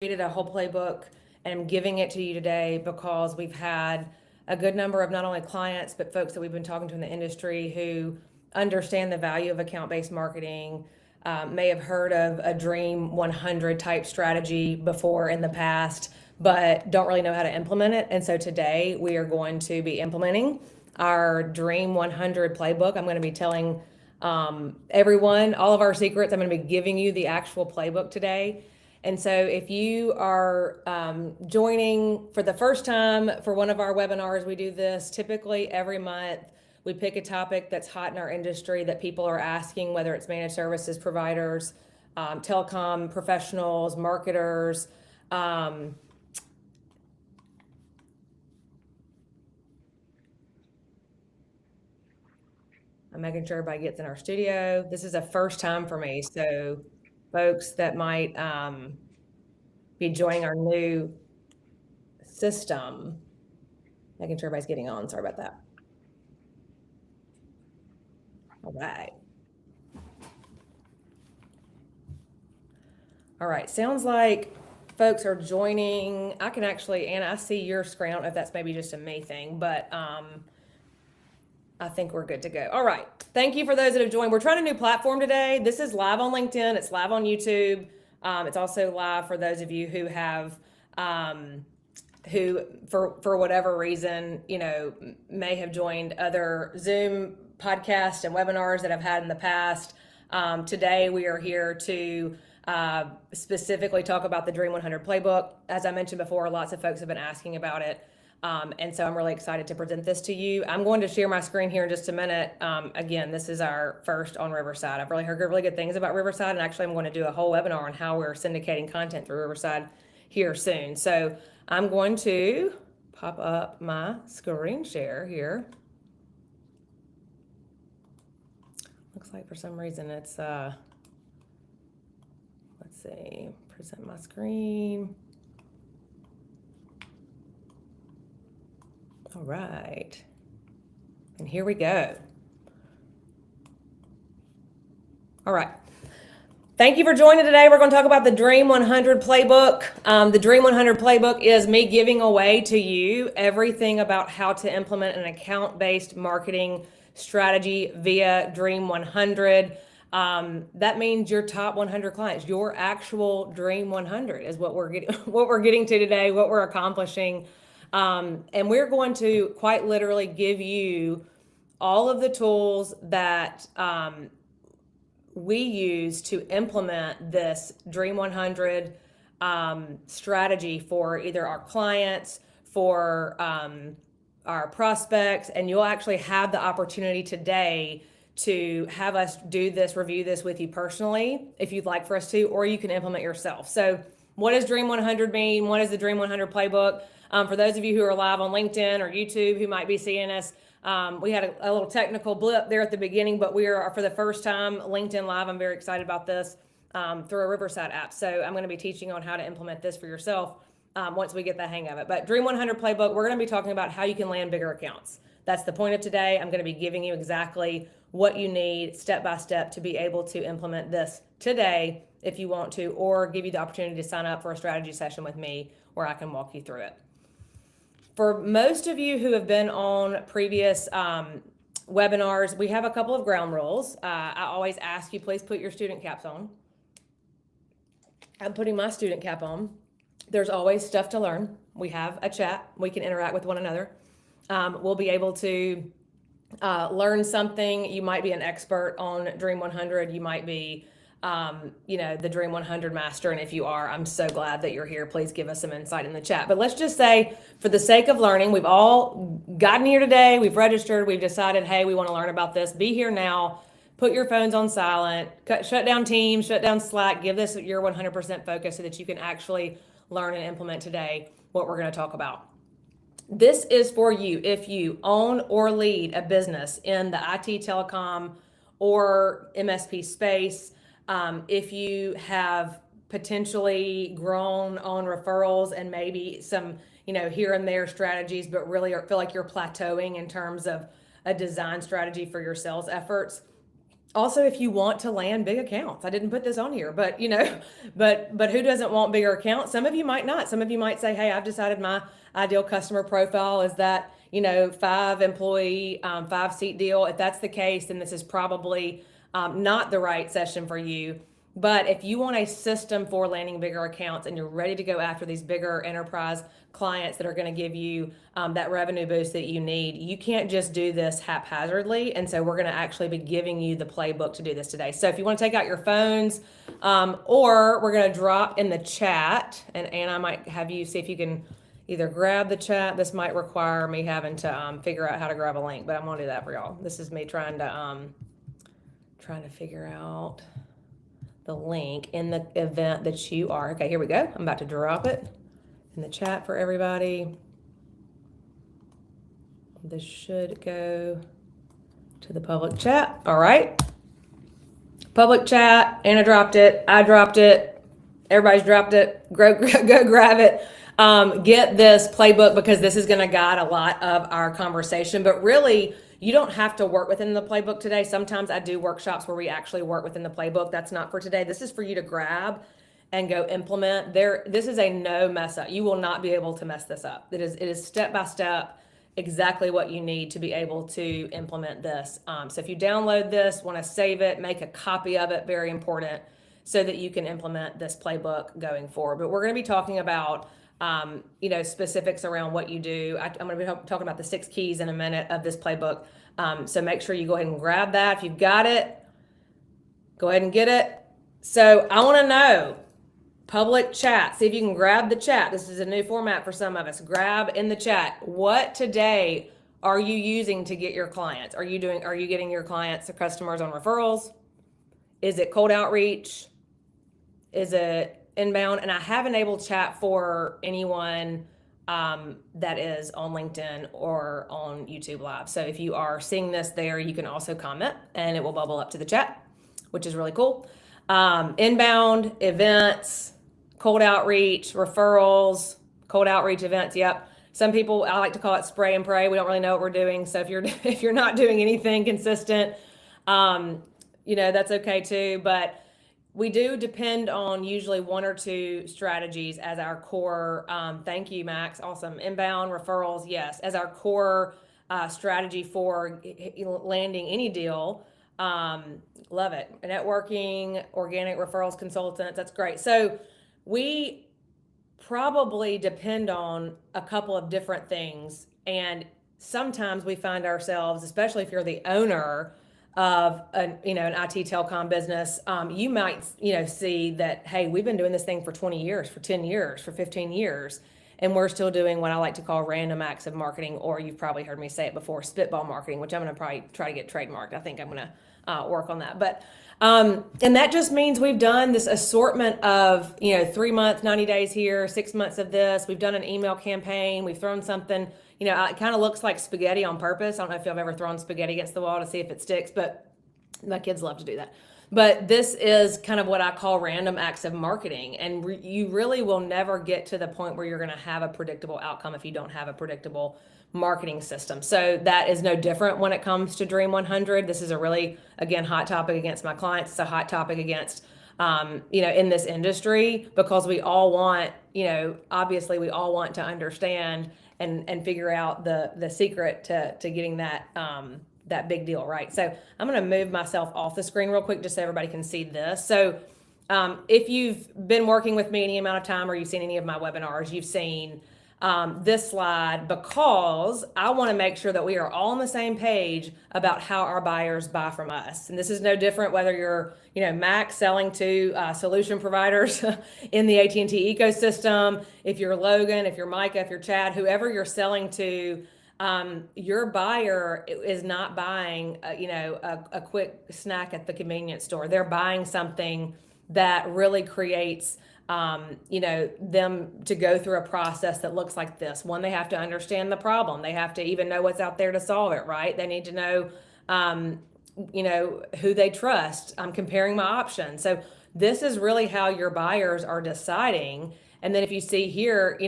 created a whole playbook and I'm giving it to you today because we've had a good number of not only clients, but folks that we've been talking to in the industry who understand the value of account-based marketing, may have heard of a Dream 100 type strategy before in the past, but don't really know how to implement it. And so today we are going to be implementing our Dream 100 playbook. I'm going to be telling everyone all of our secrets. I'm going to be giving you the actual playbook today. And so if you are joining for the first time for one of our webinars, we do this typically every month. We pick a topic that's hot in our industry that people are asking, whether it's managed services providers, telecom professionals, marketers. I'm making sure everybody gets in our studio. This is a first time for me, so folks that might be joining our new system, making sure everybody's getting on. Sorry about that. All right. All right, sounds like folks are joining. I can actually, Anna, I see your screen. I don't know if that's maybe just a me thing, but I think we're good to go. All right, thank you for those that have joined. We're trying a new platform today. This is live on LinkedIn. It's live on YouTube. It's also live for those of you who have, who for whatever reason, may have joined other Zoom podcasts and webinars that I've had in the past. Today we are here to specifically talk about the Dream 100 playbook. As I mentioned before, lots of folks have been asking about it. And so I'm really excited to present this to you. I'm going to share my screen here in just a minute. Again, this is our first on Riverside. I've really heard really good things about Riverside, and actually I'm going to do a whole webinar on how we're syndicating content through Riverside here soon. So I'm going to pop up my screen share here. Looks like for some reason it's, let's see, present my screen. All right, and here we go. All right, thank you for joining today. We're going to talk about the Dream 100 playbook. The Dream 100 playbook is me giving away to you everything about how to implement an account-based marketing strategy via Dream 100. That means your top 100 clients, your actual Dream 100 is what we're getting to today, what we're accomplishing. And we're going to quite literally give you all of the tools that we use to implement this Dream 100 strategy for either our clients, for our prospects, and you'll actually have the opportunity today to have us review this with you personally, if you'd like for us to, or you can implement yourself. So what does Dream 100 mean? What is the Dream 100 playbook? For those of you who are live on LinkedIn or YouTube who might be seeing us, we had a little technical blip there at the beginning, but we are, for the first time, LinkedIn Live. I'm very excited about this through a Riverside app. So I'm going to be teaching on how to implement this for yourself once we get the hang of it. But Dream 100 playbook, we're going to be talking about how you can land bigger accounts. That's the point of today. I'm going to be giving you exactly what you need step by step to be able to implement this today if you want to, or give you the opportunity to sign up for a strategy session with me where I can walk you through it. For most of you who have been on previous webinars, we have a couple of ground rules. I always ask you, please put your student caps on. I'm putting my student cap on. There's always stuff to learn. We have a chat. We can interact with one another. We'll be able to learn something. You might be an expert on Dream 100. You might be the Dream 100 master. And if you are, I'm so glad that you're here. Please give us some insight in the chat. But let's just say, for the sake of learning, we've all gotten here today. We've registered. We've decided, hey, we want to learn about this. Be here now. Put your phones on silent. Shut down Teams. Shut down Slack. Give this your 100% focus so that you can actually learn and implement today what we're going to talk about. This is for you if you own or lead a business in the IT, telecom, or MSP space. If you have potentially grown on referrals and maybe some, here and there strategies, but really feel like you're plateauing in terms of a design strategy for your sales efforts. Also, if you want to land big accounts, I didn't put this on here, but but who doesn't want bigger accounts? Some of you might not. Some of you might say, hey, I've decided my ideal customer profile is that, 5 employee, 5 seat deal. If that's the case, then this is probably not the right session for you. But if you want a system for landing bigger accounts and you're ready to go after these bigger enterprise clients that are going to give you that revenue boost that you need, you can't just do this haphazardly. And so we're going to actually be giving you the playbook to do this today. So if you want to take out your phones, or we're going to drop in the chat, and I might have you see if you can either grab the chat. This might require me having to figure out how to grab a link, but I'm going to do that for y'all. This is me trying to figure out the link in the event that you are. Okay, here we go. I'm about to drop it in the chat for everybody. This should go to the public chat. All right. Public chat. Anna dropped it. I dropped it. Everybody's dropped it. Go grab it. Get this playbook because this is going to guide a lot of our conversation. But really, you don't have to work within the playbook today. Sometimes I do workshops where we actually work within the playbook. That's not for today. This is for you to grab and go implement. This is a no mess up. You will not be able to mess this up. It is step by step exactly what you need to be able to implement this. So if you download this, want to save it, make a copy of it, very important, so that you can implement this playbook going forward. But we're going to be talking about specifics around what you do. I'm going to be talking about the 6 keys in a minute of this playbook. So make sure you go ahead and grab that. If you've got it, go ahead and get it. So I want to know, public chat, see if you can grab the chat. This is a new format for some of us. Grab in the chat. What today are you using to get your clients? Are you getting your clients or customers on referrals? Is it cold outreach? Is it inbound? And I have enabled chat for anyone that is on LinkedIn or on YouTube Live. So if you are seeing this there, you can also comment and it will bubble up to the chat, which is really cool. Inbound, events, cold outreach, referrals, cold outreach events. Yep. Some people, I like to call it spray and pray. We don't really know what we're doing. So if you're not doing anything consistent, that's okay too. But we do depend on usually 1 or 2 strategies as our core. Thank you, Max. Awesome. Inbound, referrals, yes, as our core strategy for landing any deal. Love it. Networking, organic referrals, consultants. That's great. So we probably depend on a couple of different things. And sometimes we find ourselves, especially if you're the owner of an IT telecom business, you might, see that, hey, we've been doing this thing for 20 years, for 10 years, for 15 years. And we're still doing what I like to call random acts of marketing, or you've probably heard me say it before, spitball marketing, which I'm going to probably try to get trademarked. I think I'm going to work on that. But and that just means we've done this assortment of 3 months, 90 days here, 6 months of this. We've done an email campaign. We've thrown something. It kind of looks like spaghetti on purpose. I don't know if you've ever thrown spaghetti against the wall to see if it sticks, but my kids love to do that. But this is kind of what I call random acts of marketing. And you really will never get to the point where you're going to have a predictable outcome if you don't have a predictable marketing system. So that is no different when it comes to Dream 100. This is a really, again, hot topic against my clients. It's a hot topic against, in this industry, because we all want, obviously we all want to understand and figure out the secret to getting that big deal, right? So I'm going to move myself off the screen real quick just so everybody can see this. So if you've been working with me any amount of time or you've seen any of my webinars, you've seen this slide, because I want to make sure that we are all on the same page about how our buyers buy from us. And this is no different whether you're, Max selling to solution providers in the AT&T ecosystem, if you're Logan, if you're Micah, if you're Chad, whoever you're selling to, your buyer is not buying, a quick snack at the convenience store. They're buying something that really creates them to go through a process that looks like this. One, they have to understand the problem. They have to even know what's out there to solve it, right? They need to know, who they trust. I'm comparing my options. So this is really how your buyers are deciding. And then if you see here,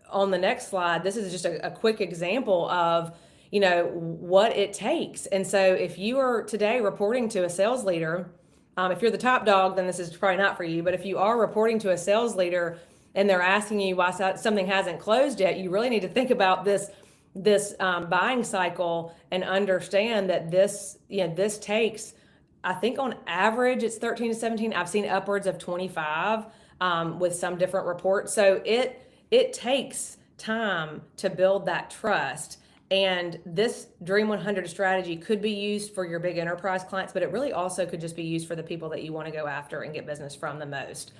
on the next slide, this is just a quick example of, what it takes. And so if you are today reporting to a sales leader, if you're the top dog, then this is probably not for you. But if you are reporting to a sales leader and they're asking you why something hasn't closed yet, you really need to think about this buying cycle and understand that this takes, I think on average it's 13 to 17. I've seen upwards of 25 with some different reports. So it takes time to build that trust. And this Dream 100 strategy could be used for your big enterprise clients, but it really also could just be used for the people that you want to go after and get business from the most.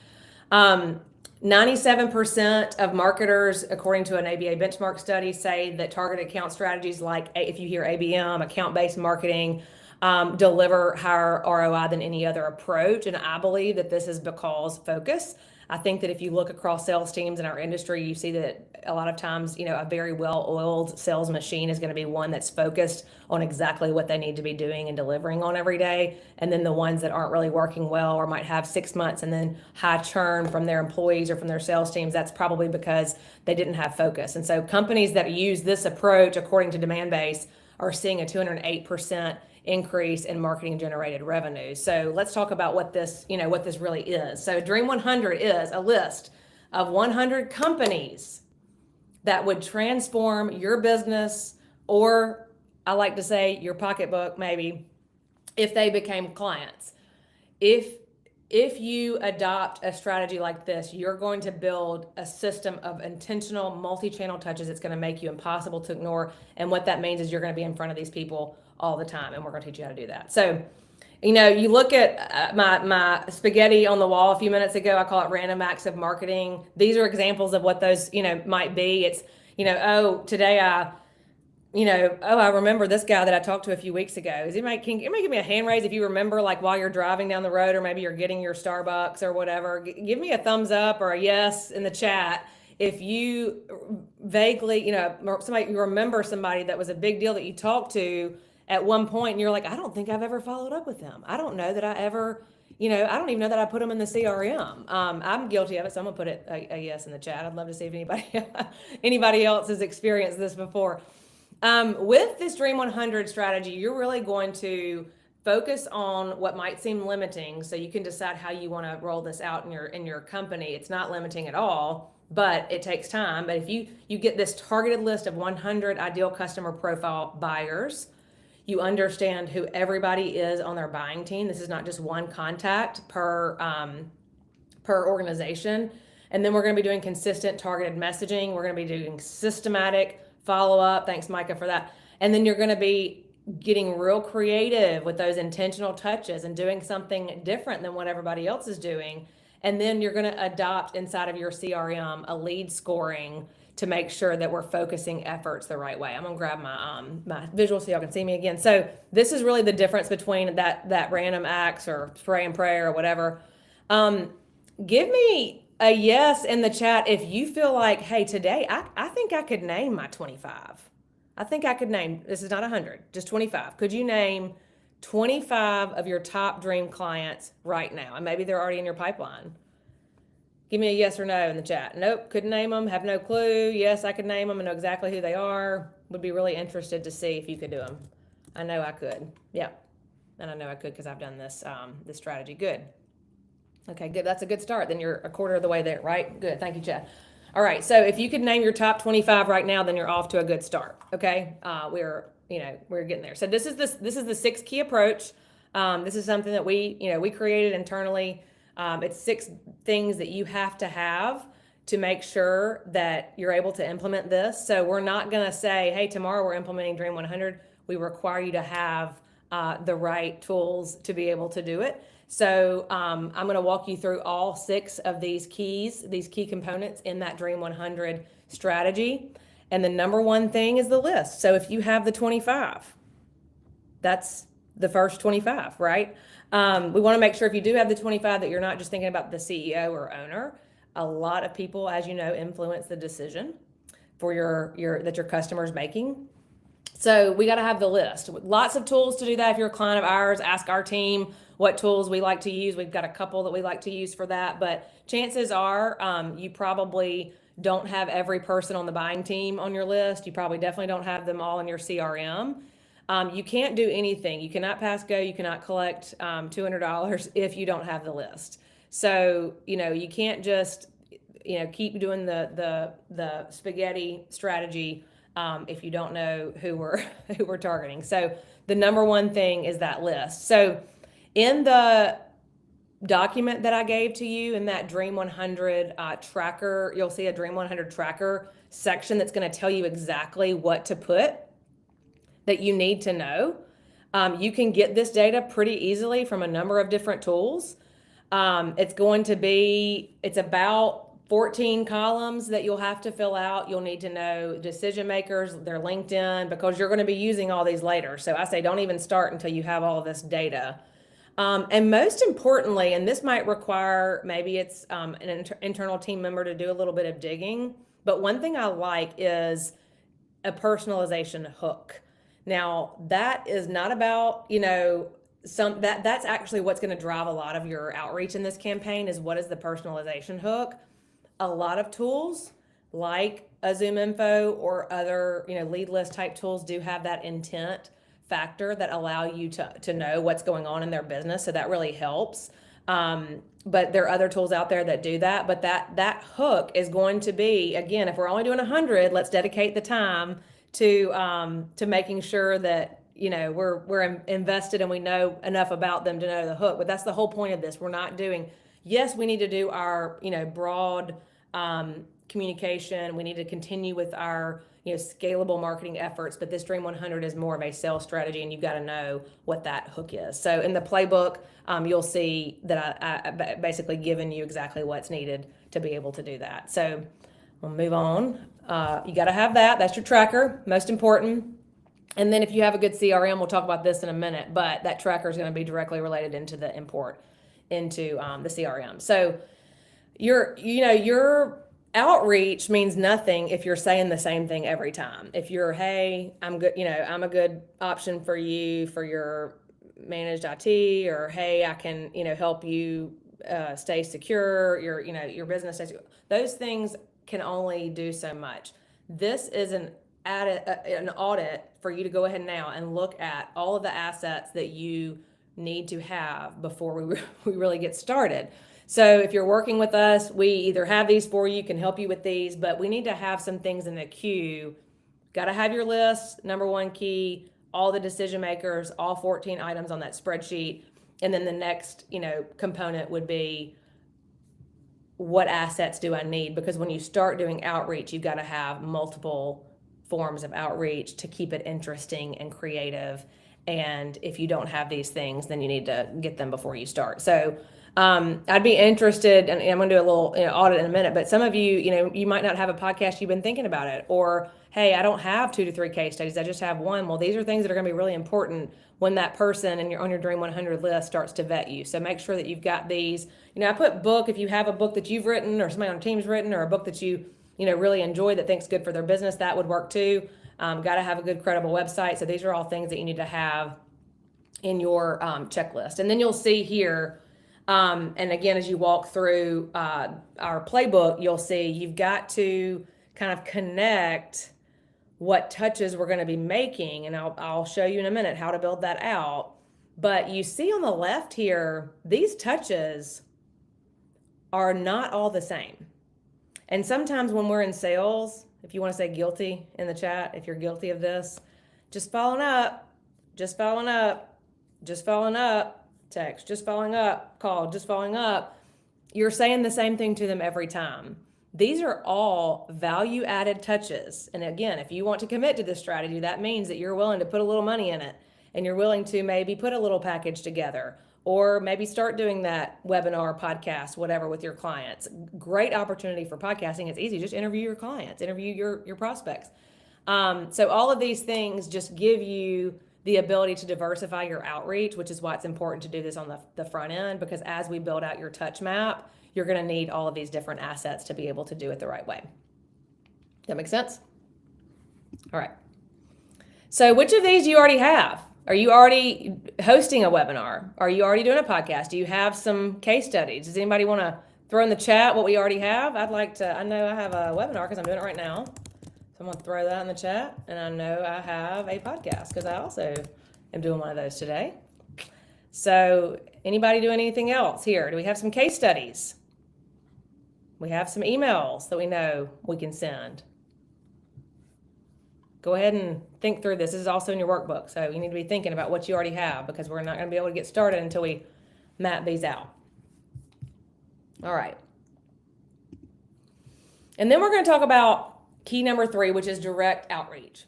97% of marketers, according to an ABA benchmark study, say that target account strategies like, if you hear ABM, account-based marketing, deliver higher ROI than any other approach. And I believe that this is because focus. I think that if you look across sales teams in our industry, you see that a lot of times, a very well-oiled sales machine is going to be one that's focused on exactly what they need to be doing and delivering on every day. And then the ones that aren't really working well or might have 6 months and then high churn from their employees or from their sales teams, that's probably because they didn't have focus. And so companies that use this approach, according to Demand Base, are seeing a 208% increase in marketing generated revenue. So let's talk about what this really is. So Dream 100 is a list of 100 companies that would transform your business, or I like to say your pocketbook maybe, if they became clients. If you adopt a strategy like this, you're going to build a system of intentional multi-channel touches. It's going to make you impossible to ignore. And what that means is you're going to be in front of these people all the time. And we're going to teach you how to do that. So, you look at my spaghetti on the wall a few minutes ago. I call it random acts of marketing. These are examples of what those, might be. It's, today I remember this guy that I talked to a few weeks ago. Can you give me a hand raise if you remember, like while you're driving down the road, or maybe you're getting your Starbucks or whatever, give me a thumbs up or a yes in the chat. If you vaguely, somebody, you remember somebody that was a big deal that you talked to at one point and you're like, I don't think I've ever followed up with them. I don't know that I ever, I don't even know that I put them in the CRM. I'm guilty of it. So I'm gonna put a yes in the chat. I'd love to see if anybody else has experienced this before. With this Dream 100 strategy, you're really going to focus on what might seem limiting, so you can decide how you want to roll this out in your company. It's not limiting at all, but it takes time. But if you get this targeted list of 100 ideal customer profile buyers, you understand who everybody is on their buying team. This is not just one contact per organization. And then we're going to be doing consistent targeted messaging. We're going to be doing systematic follow-up. Thanks, Micah, for that. And then you're going to be getting real creative with those intentional touches and doing something different than what everybody else is doing. And then you're going to adopt inside of your CRM a lead scoring to make sure that we're focusing efforts the right way. I'm going to grab my visual so y'all can see me again. So this is really the difference between that random acts or spray and pray or whatever. Give me a yes in the chat if you feel like, hey, today I think I could name my 25. I think I could name, this is not 100, just 25. Could you name 25 of your top dream clients right now? And maybe they're already in your pipeline. Give me a yes or no in the chat. Nope, couldn't name them, have no clue. Yes, I could name them and know exactly who they are. Would be really interested to see if you could do them. I know I could. Yeah, and I know I could because I've done this strategy. Good. Okay, good. That's a good start. Then you're a quarter of the way there, right? Good. Thank you, Chad. All right. So if you could name your top 25 right now, then you're off to a good start. Okay. We're getting there. So this is the 6 key approach. This is something that we created internally. It's 6 things that you have to make sure that you're able to implement this. So we're not going to say, hey, tomorrow we're implementing Dream 100. We require you to have the right tools to be able to do it. So I'm going to walk you through all 6 of these key components in that Dream 100 strategy. And the number one thing is the list. So if you have the 25, that's the first 25, right? We want to make sure if you do have the 25 that you're not just thinking about the CEO or owner. A lot of people, as you know, influence the decision for that your customer's making. So we got to have the list. Lots of tools to do that. If you're a client of ours, ask our team what tools we like to use. We've got a couple that we like to use for that. But chances are you probably don't have every person on the buying team on your list. You probably definitely don't have them all in your CRM. You can't do anything. You cannot pass go. You cannot collect $200 if you don't have the list. So, you can't just, keep doing the spaghetti strategy if you don't know who we're targeting. So the number one thing is that list. So in the document that I gave to you in that Dream 100 tracker, you'll see a Dream 100 tracker section that's going to tell you exactly what to put that you need to know. You can get this data pretty easily from a number of different tools. It's about 14 columns that you'll have to fill out. You'll need to know decision makers, their LinkedIn, because you're going to be using all these later. So I say don't even start until you have all of this data. And most importantly, and this might require, maybe it's an internal team member to do a little bit of digging, but one thing I like is a personalization hook. Now, that is not about, that's actually what's going to drive a lot of your outreach in this campaign is what is the personalization hook. A lot of tools like a Zoom Info or other, lead list type tools do have that intent factor that allow you to know what's going on in their business. So that really helps. But there are other tools out there that do that. But that hook is going to be, again, if we're only doing 100, let's dedicate the time to making sure that, we're invested and we know enough about them to know the hook. But that's the whole point of this. We're not doing, yes, we need to do our, broad communication. We need to continue with our, scalable marketing efforts, but this Dream 100 is more of a sales strategy, and you've got to know what that hook is. So in the playbook, you'll see that I basically given you exactly what's needed to be able to do that. So we'll move on. You got to have that. That's your tracker, most important. And then if you have a good CRM, we'll talk about this in a minute, but that tracker is going to be directly related into the import into the CRM. So your outreach means nothing if you're saying the same thing every time. If you're, hey, I'm good, I'm a good option for you for your managed IT, or hey, I can, help you stay secure, your business stays secure. Those things can only do so much. This is an audit for you to go ahead now and look at all of the assets that you need to have before we really get started. So if you're working with us, we either have these for you, can help you with these, but we need to have some things in the queue. Got to have your list, number one key, all the decision makers, all 14 items on that spreadsheet. And then the next, component would be, what assets do I need? Because when you start doing outreach, you've got to have multiple forms of outreach to keep it interesting and creative. And if you don't have these things, then you need to get them before you start. So I'd be interested, and I'm going to do a little audit in a minute, but some of you, you might not have a podcast, you've been thinking about it, or, hey, I don't have 2 to 3 case studies, I just have one. Well, these are things that are going to be really important when that person and you're on your Dream 100 list starts to vet you. So make sure that you've got these. I put book, if you have a book that you've written or somebody on your team's written, or a book that you really enjoy that thinks good for their business, that would work too. Got to have a good, credible website. So these are all things that you need to have in your checklist. And then you'll see here, and again, as you walk through our playbook, you'll see you've got to kind of connect what touches we're going to be making. And I'll show you in a minute how to build that out. But you see on the left here, these touches are not all the same. And sometimes when we're in sales, if you want to say guilty in the chat, if you're guilty of this, just following up, just following up, just following up, text, just following up, call, just following up. You're saying the same thing to them every time. These are all value-added touches. And again, if you want to commit to this strategy, that means that you're willing to put a little money in it, and you're willing to maybe put a little package together, or maybe start doing that webinar, podcast, whatever with your clients. Great opportunity for podcasting. It's easy. Just interview your clients, interview your prospects. So all of these things just give you the ability to diversify your outreach, which is why it's important to do this on the front end, because as we build out your touch map, you're going to need all of these different assets to be able to do it the right way. That makes sense? All right. So which of these do you already have? Are you already hosting a webinar? Are you already doing a podcast? Do you have some case studies? Does anybody want to throw in the chat what we already have. I know I have a webinar because I'm doing it right now. So I'm going to throw that in the chat. And I know I have a podcast because I also am doing one of those today. So anybody doing anything else here? Do we have some case studies? We have some emails that we know we can send. Go ahead and think through this. This is also in your workbook. So you need to be thinking about what you already have because we're not going to be able to get started until we map these out. All right. And then we're going to talk about key number 3, which is direct outreach.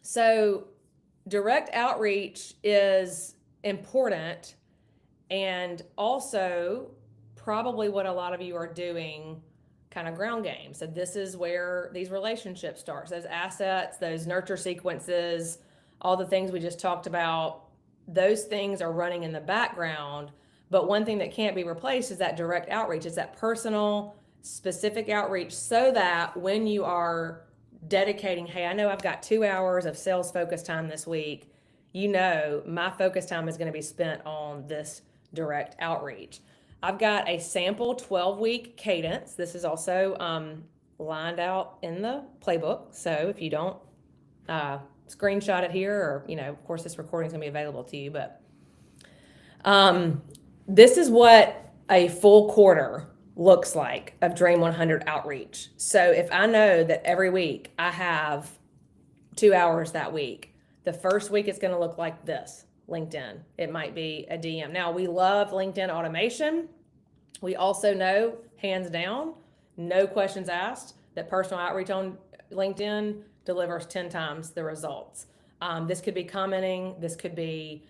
So direct outreach is important and also probably what a lot of you are doing kind of ground game. So this is where these relationships start. Those assets, those nurture sequences, all the things we just talked about, those things are running in the background. But one thing that can't be replaced is that direct outreach. It's that personal, specific outreach so that when you are dedicating, hey, I know I've got 2 hours of sales focus time this week, you know my focus time is going to be spent on this direct outreach. I've got a sample 12-week cadence. This is also lined out in the playbook. So if you don't screenshot it here, or, of course, this recording is going to be available to you, but this is what a full quarter looks like of Dream 100 outreach. So if I know that every week I have 2 hours that week, the first week it's going to look like this. LinkedIn. It might be a DM. Now, we love LinkedIn automation. We also know, hands down, no questions asked, that personal outreach on LinkedIn delivers 10 times the results. This could be commenting. This could be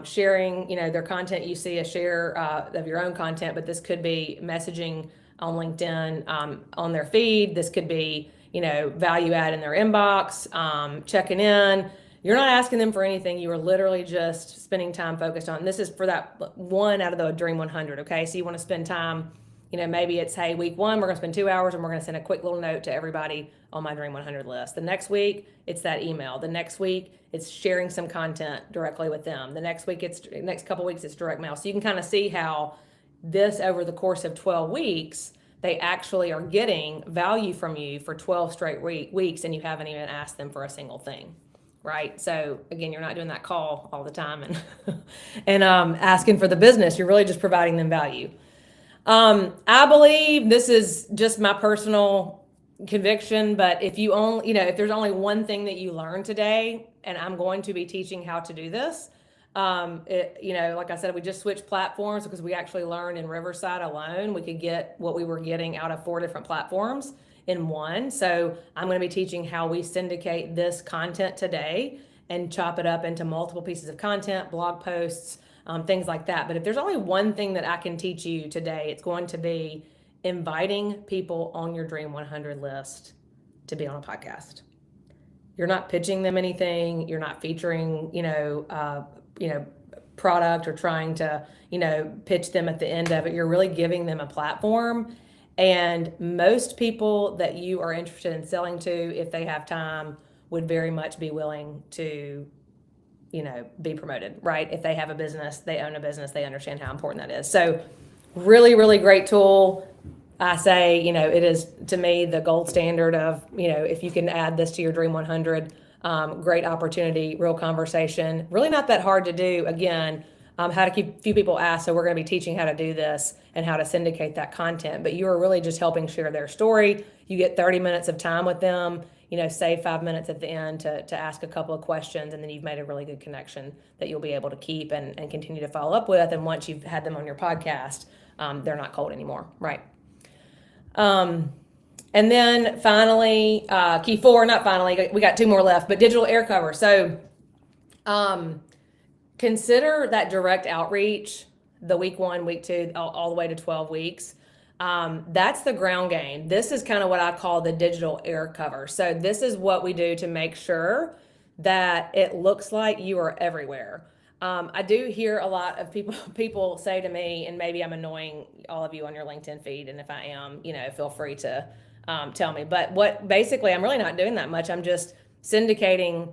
sharing, their content. You see a share of your own content, but this could be messaging on LinkedIn on their feed. This could be, value add in their inbox, checking in. You're not asking them for anything. You are literally just spending time focused on. This is for that one out of the Dream 100. Okay, so you want to spend time. Maybe it's, hey, week 1 we're going to spend 2 hours and we're going to send a quick little note to everybody on my Dream 100 list. The next week it's that email. The next week it's sharing some content directly with them. The next couple weeks it's direct mail. So you can kind of see how this over the course of 12 weeks they actually are getting value from you for 12 straight weeks, and you haven't even asked them for a single thing. Right. So again, you're not doing that call all the time and asking for the business. You're really just providing them value. I believe this is just my personal conviction, but if you only, if there's only one thing that you learned today, and I'm going to be teaching how to do this, like I said, we just switched platforms because we actually learned in Riverside alone, we could get what we were getting out of 4 different platforms in one. So I'm going to be teaching how we syndicate this content today and chop it up into multiple pieces of content, blog posts, things like that. But if there's only one thing that I can teach you today, it's going to be inviting people on your Dream 100 list to be on a podcast. You're not pitching them anything. You're not featuring, product or trying to, pitch them at the end of it. You're really giving them a platform. And most people that you are interested in selling to, if they have time, would very much be willing to, be promoted, right? If they have a business, they own a business, they understand how important that is. So really, really great tool. I say, it is, to me, the gold standard of, if you can add this to your Dream 100, great opportunity, real conversation, really not that hard to do. Again, how to keep few people ask. So we're going to be teaching how to do this and how to syndicate that content, but you are really just helping share their story. You get 30 minutes of time with them, save 5 minutes at the end to ask a couple of questions. And then you've made a really good connection that you'll be able to keep and continue to follow up with. And once you've had them on your podcast, they're not cold anymore. Right. And then finally, key 4, not finally, we got 2 more left, but digital air cover. So, consider that direct outreach, the week 1, week 2, all the way to 12 weeks. That's the ground game. This is kind of what I call the digital air cover. So this is what we do to make sure that it looks like you are everywhere. I do hear a lot of people say to me, and maybe I'm annoying all of you on your LinkedIn feed, and if I am, feel free to tell me. But basically, I'm really not doing that much. I'm just syndicating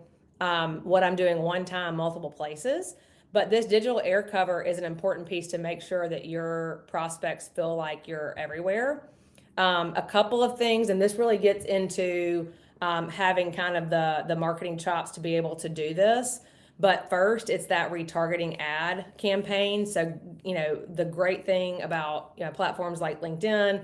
what I'm doing one time, multiple places. But this digital air cover is an important piece to make sure that your prospects feel like you're everywhere. A couple of things, and this really gets into having kind of the marketing chops to be able to do this. But first, it's that retargeting ad campaign. So, the great thing about platforms like LinkedIn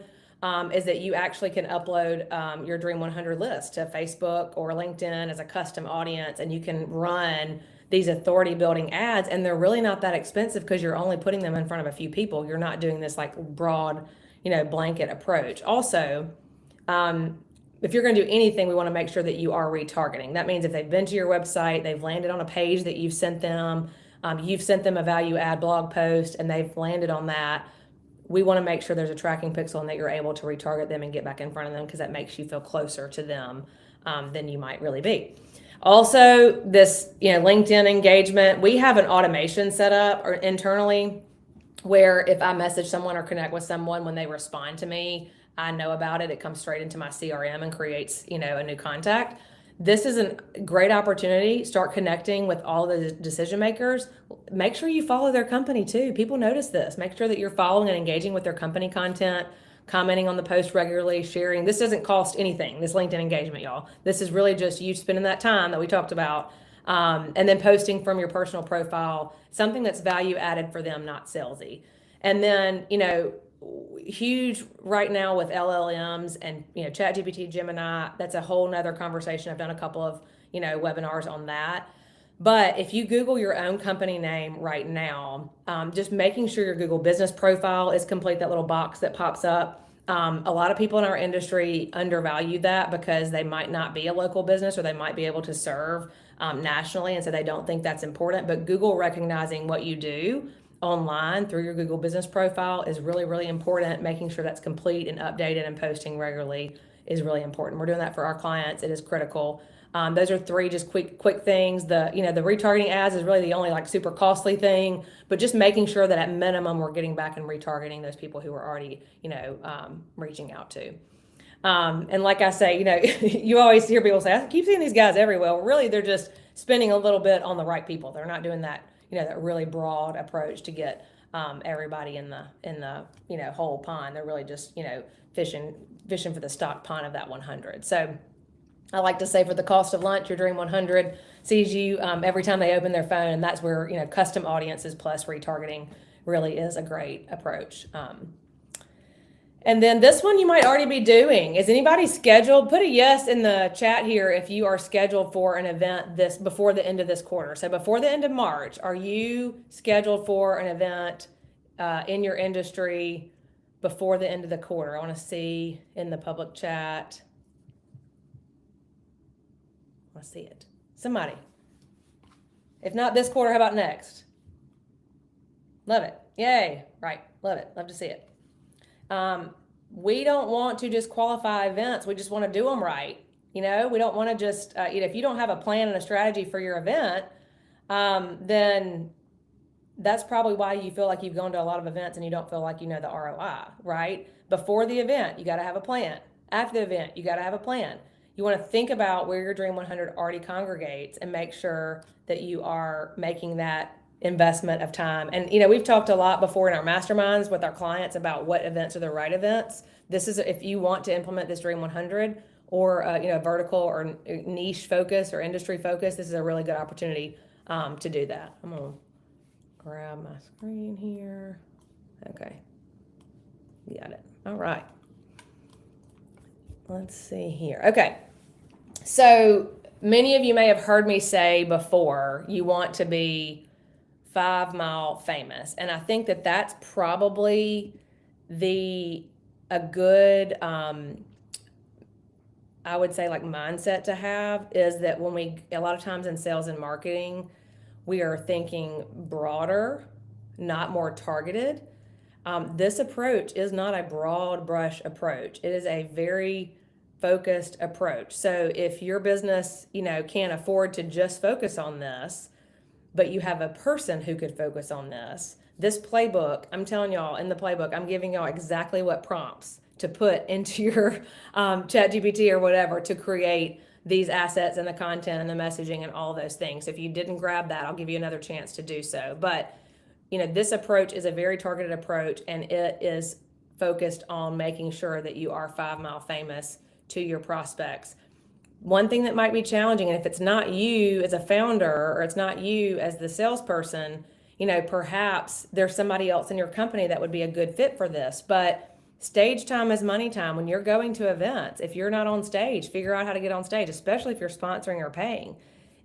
is that you actually can upload your Dream 100 list to Facebook or LinkedIn as a custom audience, and you can run these authority building ads, and they're really not that expensive because you're only putting them in front of a few people. You're not doing this like broad, blanket approach. Also, if you're going to do anything, we want to make sure that you are retargeting. That means if they've been to your website, they've landed on a page that you've sent them a value add blog post, and they've landed on that. We want to make sure there's a tracking pixel and that you're able to retarget them and get back in front of them, because that makes you feel closer to them than you might really be. Also, this LinkedIn engagement, we have an automation set up or internally where if I message someone or connect with someone, when they respond to me, I know about it. It comes straight into my CRM and creates a new contact. This is a great opportunity. Start connecting with all the decision makers. Make sure you follow their company too. People notice this. Make sure that you're following and engaging with their company content, commenting on the post regularly, sharing. This doesn't cost anything, this LinkedIn engagement, y'all. This is really just you spending that time that we talked about, and then posting from your personal profile, something that's value added for them, not salesy. And then, huge right now with LLMs and ChatGPT, Gemini, that's a whole nother conversation. I've done a couple of webinars on that. But if you Google your own company name right now, just making sure your Google business profile is complete, that little box that pops up. A lot of people in our industry undervalue that because they might not be a local business or they might be able to serve nationally, and so they don't think that's important. But Google recognizing what you do online through your Google business profile is really, really important. Making sure that's complete and updated and posting regularly is really important. We're doing that for our clients. It is critical. Those are three just quick things. The retargeting ads is really the only super costly thing, but just making sure that at minimum we're getting back and retargeting those people who are already reaching out to. And like I say, you always hear people say, I keep seeing these guys everywhere. Well, really, they're just spending a little bit on the right people. They're not doing that that really broad approach to get everybody in the whole pond. They're really just fishing for the stock pond of that 100. So I like to say, for the cost of lunch, your Dream 100 sees you every time they open their phone, and that's where custom audiences plus retargeting really is a great approach. And then this one you might already be doing. Is anybody scheduled? Put a yes in the chat here if you are scheduled for an event before the end of this quarter. So before the end of March, are you scheduled for an event in your industry before the end of the quarter? I want to see in the public chat. I see it. Somebody. If not this quarter, how about next? Love it. Yay. Right. Love it. Love to see it. We don't want to just qualify events. We just want to do them right. We don't want to just, if you don't have a plan and a strategy for your event, then that's probably why you feel like you've gone to a lot of events and you don't feel like you know the ROI, right? Before the event, you got to have a plan. After the event, you got to have a plan. You want to think about where your Dream 100 already congregates and make sure that you are making that investment of time. And we've talked a lot before in our masterminds with our clients about what events are the right events. This is if you want to implement this Dream 100 or vertical or niche focus or industry focus, this is a really good opportunity to do that. I'm gonna grab my screen here. Okay, got it. All right, let's see here. Okay, so many of you may have heard me say before, you want to be 5 Mile famous. And I think that that's probably a good, I would say mindset to have, is that when a lot of times in sales and marketing, we are thinking broader, not more targeted. This approach is not a broad brush approach. It is a very focused approach. So if your business, can't afford to just focus on this, but you have a person who could focus on this playbook, I'm telling y'all, in the playbook, I'm giving y'all exactly what prompts to put into your ChatGPT or whatever to create these assets and the content and the messaging and all those things. So if you didn't grab that, I'll give you another chance to do so. But this approach is a very targeted approach, and it is focused on making sure that you are 5 mile famous to your prospects. One thing that might be challenging, and if it's not you as a founder or it's not you as the salesperson, perhaps there's somebody else in your company that would be a good fit for this. But stage time is money time. When you're going to events, if you're not on stage, figure out how to get on stage, especially if you're sponsoring or paying,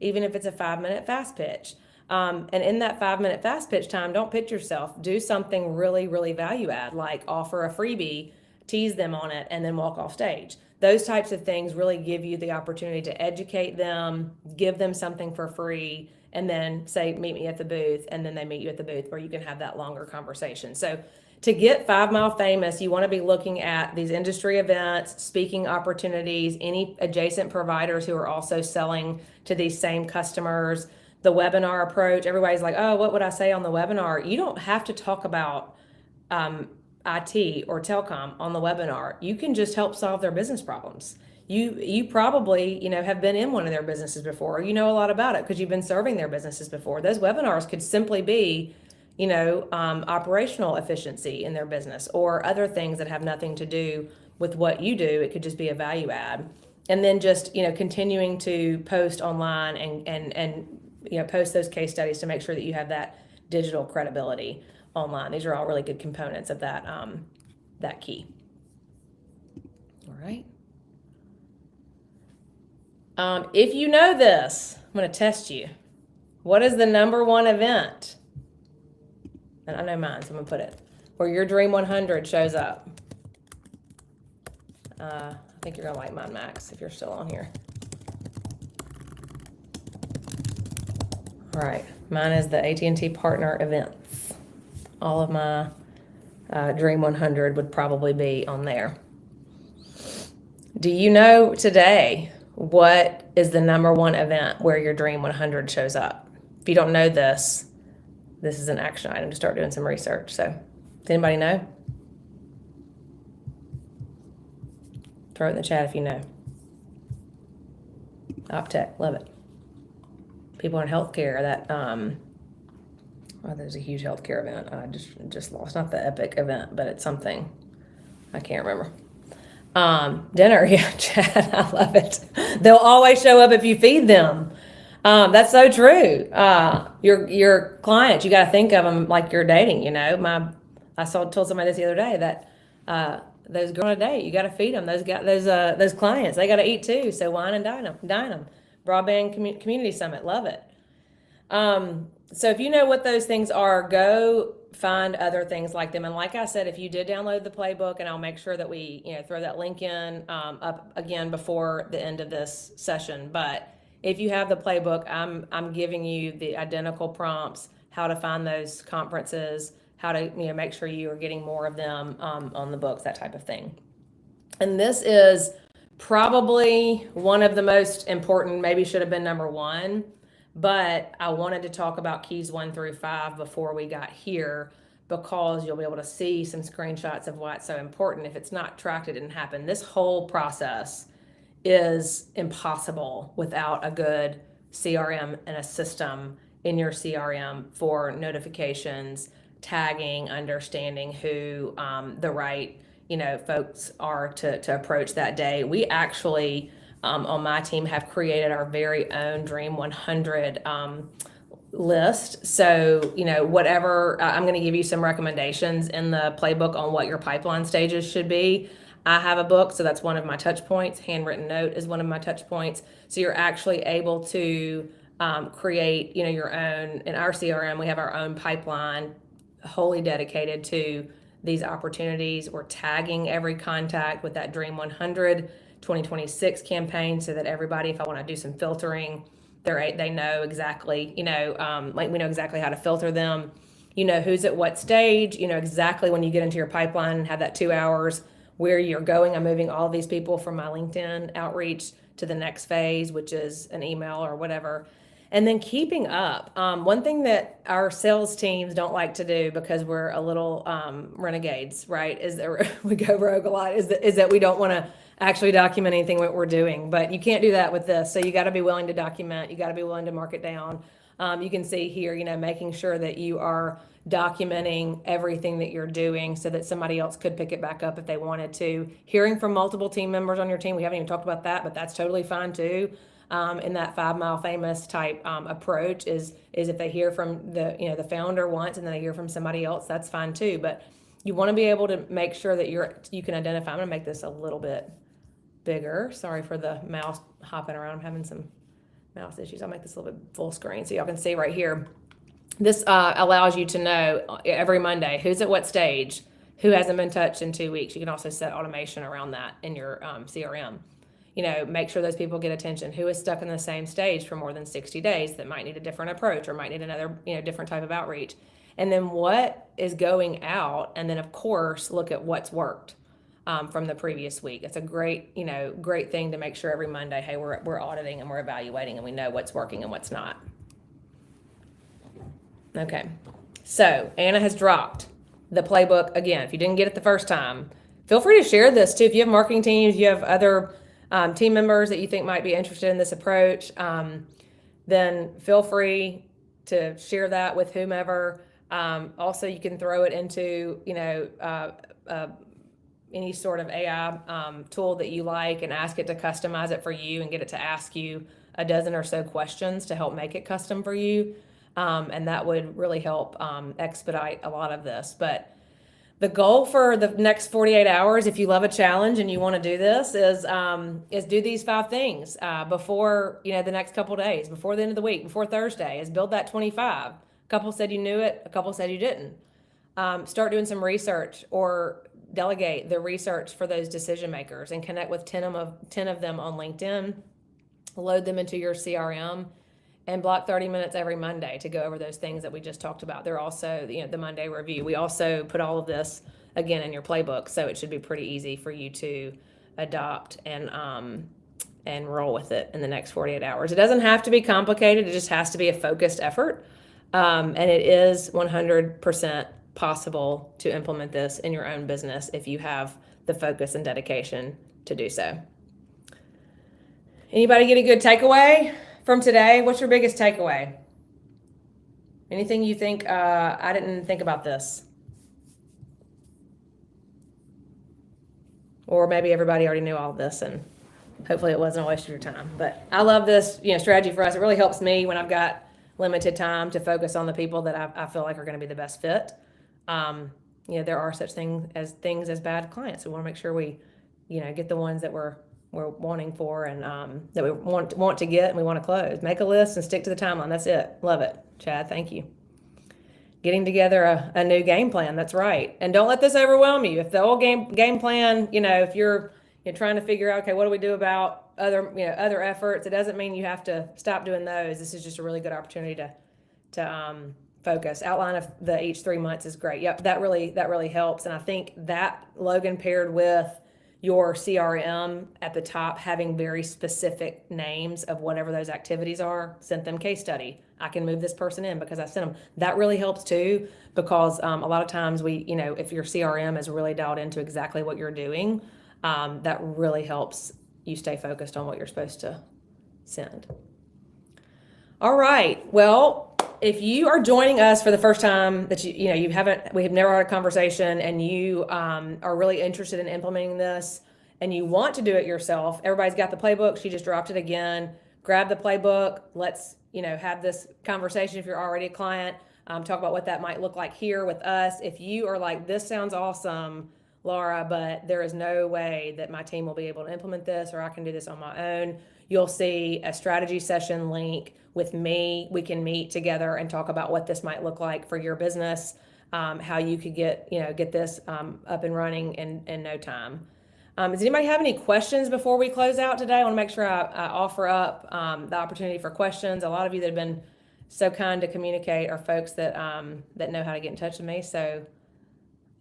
even if it's a 5-minute fast pitch. And in that 5-minute fast pitch time, don't pitch yourself. Do something really, really value add, like offer a freebie, tease them on it, and then walk off stage. Those types of things really give you the opportunity to educate them, give them something for free, and then say, meet me at the booth, and then they meet you at the booth where you can have that longer conversation. So to get 5 mile famous, you want to be looking at these industry events, speaking opportunities, any adjacent providers who are also selling to these same customers. The webinar approach, everybody's like, oh, what would I say on the webinar? You don't have to talk about IT or telecom on the webinar. You can just help solve their business problems. You probably, have been in one of their businesses before. You know a lot about it because you've been serving their businesses before. Those webinars could simply be, operational efficiency in their business or other things that have nothing to do with what you do. It could just be a value add. And then just, continuing to post online and post those case studies to make sure that you have that digital credibility online. These are all really good components of that key. All right. If you know this, I'm going to test you. What is the number one event? And I know mine, so I'm going to put it where your Dream 100 shows up. I think you're going to like mine, Max, if you're still on here. All right, mine is the AT&T partner events. All of my Dream 100 would probably be on there. Do you know today what is the number one event where your Dream 100 shows up? If you don't know this, this is an action item to start doing some research. So, does anybody know? Throw it in the chat if you know. OpTech, love it. People in healthcare that there's a huge healthcare event. I just lost, not the Epic event, but it's something I can't remember. Dinner, yeah, Chad, I love it. They'll always show up if you feed them. That's so true. Your clients, you got to think of them like you're dating. I told somebody this the other day that those girls on a date, you got to feed them. Those clients, they got to eat too. So wine and dine them. Broadband Community Summit, love it. So if you know what those things are, go find other things like them. And like I said, if you did download the playbook, and I'll make sure that we throw that link in up again before the end of this session. But if you have the playbook, I'm giving you the identical prompts, how to find those conferences, how to make sure you are getting more of them on the books, that type of thing. And this is probably one of the most important, maybe should have been number one, but I wanted to talk about keys 1 through 5 before we got here, because you'll be able to see some screenshots of why it's so important. If it's not tracked, it didn't happen. This whole process is impossible without a good CRM and a system in your CRM for notifications, tagging, understanding who the right folks are to approach that day. We actually, on my team, have created our very own Dream 100 list. So, whatever, I'm going to give you some recommendations in the playbook on what your pipeline stages should be. I have a book, so that's one of my touch points. Handwritten note is one of my touch points. So you're actually able to create, your own. In our CRM, we have our own pipeline wholly dedicated to these opportunities. We're tagging every contact with that Dream 100 2026 campaign, so that everybody, if I want to do some filtering, they know exactly, like we know exactly how to filter them. Who's at what stage, exactly when you get into your pipeline and have that 2 hours where you're going. I'm moving all these people from my LinkedIn outreach to the next phase, which is an email or whatever. And then keeping up. One thing that our sales teams don't like to do, because we're a little renegades, right, is that we go rogue a lot, is that we don't want to actually document anything what we're doing. But you can't do that with this. So you got to be willing to document. You got to be willing to mark it down. You can see here, making sure that you are documenting everything that you're doing so that somebody else could pick it back up if they wanted to. Hearing from multiple team members on your team, we haven't even talked about that, but that's totally fine too. In that 5 Mile Famous type approach is if they hear from the founder once and then they hear from somebody else, that's fine too. But you want to be able to make sure that you can identify. I'm going to make this a little bit bigger. Sorry for the mouse hopping around. I'm having some mouse issues. I'll make this a little bit full screen so y'all can see right here. This allows you to know every Monday who's at what stage, who hasn't been touched in 2 weeks. You can also set automation around that in your CRM. Make sure those people get attention. Who is stuck in the same stage for more than 60 days that might need a different approach or might need another, different type of outreach. And then what is going out, and then of course look at what's worked from the previous week. It's a great thing to make sure every Monday, hey, we're auditing and we're evaluating and we know what's working and what's not. Okay, so Anna has dropped the playbook again. If you didn't get it the first time, feel free to share this too. If you have marketing teams, you have other team members that you think might be interested in this approach, then feel free to share that with whomever. Also, you can throw it into, any sort of AI tool that you like and ask it to customize it for you and get it to ask you a dozen or so questions to help make it custom for you. And that would really help expedite a lot of this. But the goal for the next 48 hours, if you love a challenge and you want to do this, is do these 5 things before the next couple days, before the end of the week, before Thursday. Is build that 25. A couple said you knew it, a couple said you didn't. Start doing some research or delegate the research for those decision makers and connect with 10 of them on LinkedIn. Load them into your CRM. And block 30 minutes every Monday to go over those things that we just talked about. They're also, the Monday review. We also put all of this, again, in your playbook, so it should be pretty easy for you to adopt and roll with it in the next 48 hours. It doesn't have to be complicated. It just has to be a focused effort. And it is 100% possible to implement this in your own business if you have the focus and dedication to do so. Anybody get a good takeaway from today? What's your biggest takeaway? Anything you think, I didn't think about this? Or maybe everybody already knew all of this and hopefully it wasn't a waste of your time. But I love this strategy for us. It really helps me when I've got limited time to focus on the people that I feel like are going to be the best fit. There are such things as bad clients. We want to make sure we get the ones that we're wanting for and that we want to get and we want to close. Make a list and stick to the timeline. That's it. Love it. Chad, thank you. Getting together a new game plan. That's right. And don't let this overwhelm you. If the old game plan, if you're trying to figure out, okay, what do we do about other efforts? It doesn't mean you have to stop doing those. This is just a really good opportunity to focus. Outline of each 3 months is great. Yep, that really helps. And I think that, Logan, paired with your CRM at the top, having very specific names of whatever those activities are, sent them case study. I can move this person in because I sent them. That really helps too, because a lot of times if your CRM is really dialed into exactly what you're doing, that really helps you stay focused on what you're supposed to send. All right. Well, if you are joining us for the first time, that we have never had a conversation, and you are really interested in implementing this, and you want to do it yourself, everybody's got the playbook. She just dropped it again. Grab the playbook. Let's have this conversation. If you're already a client, talk about what that might look like here with us. If you are like, this sounds awesome, Laura, but there is no way that my team will be able to implement this, or I can do this on my own, you'll see a strategy session link with me. We can meet together and talk about what this might look like for your business, how you could get this up and running in no time. Does anybody have any questions before we close out today? I want to make sure I offer up the opportunity for questions. A lot of you that have been so kind to communicate are folks that know how to get in touch with me.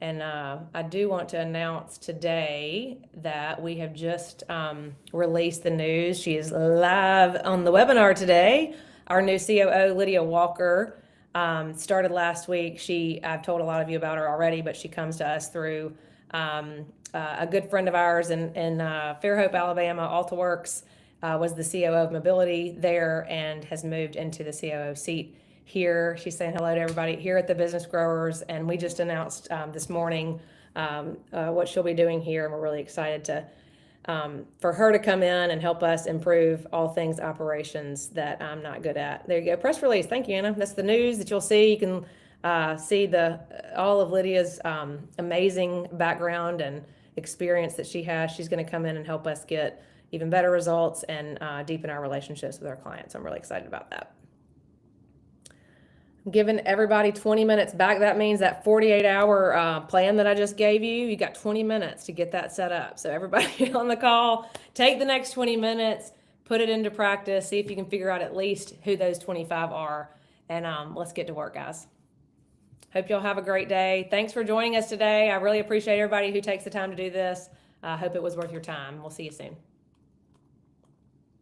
And I do want to announce today that we have just released the news. She is live on the webinar today. Our new COO, Lydia Walker, started last week. I've told a lot of you about her already, but she comes to us through A good friend of ours in Fairhope, Alabama, AltaWorks, was the COO of mobility there and has moved into the COO seat here. She's saying hello to everybody here at the Business Growers, and we just announced this morning what she'll be doing here, and we're really excited to for her to come in and help us improve all things operations that I'm not good at. There you go, press release. Thank you, Anna. That's the news that you'll see. You can see all of Lydia's amazing background and experience that she has. She's going to come in and help us get even better results and deepen our relationships with our clients. I'm really excited about that. I'm giving everybody 20 minutes back. That means that 48-hour plan that I just gave you, you got 20 minutes to get that set up. So everybody on the call, take the next 20 minutes, put it into practice, see if you can figure out at least who those 25 are, and let's get to work, guys. Hope y'all have a great day. Thanks for joining us today. I really appreciate everybody who takes the time to do this. I hope it was worth your time. We'll see you soon.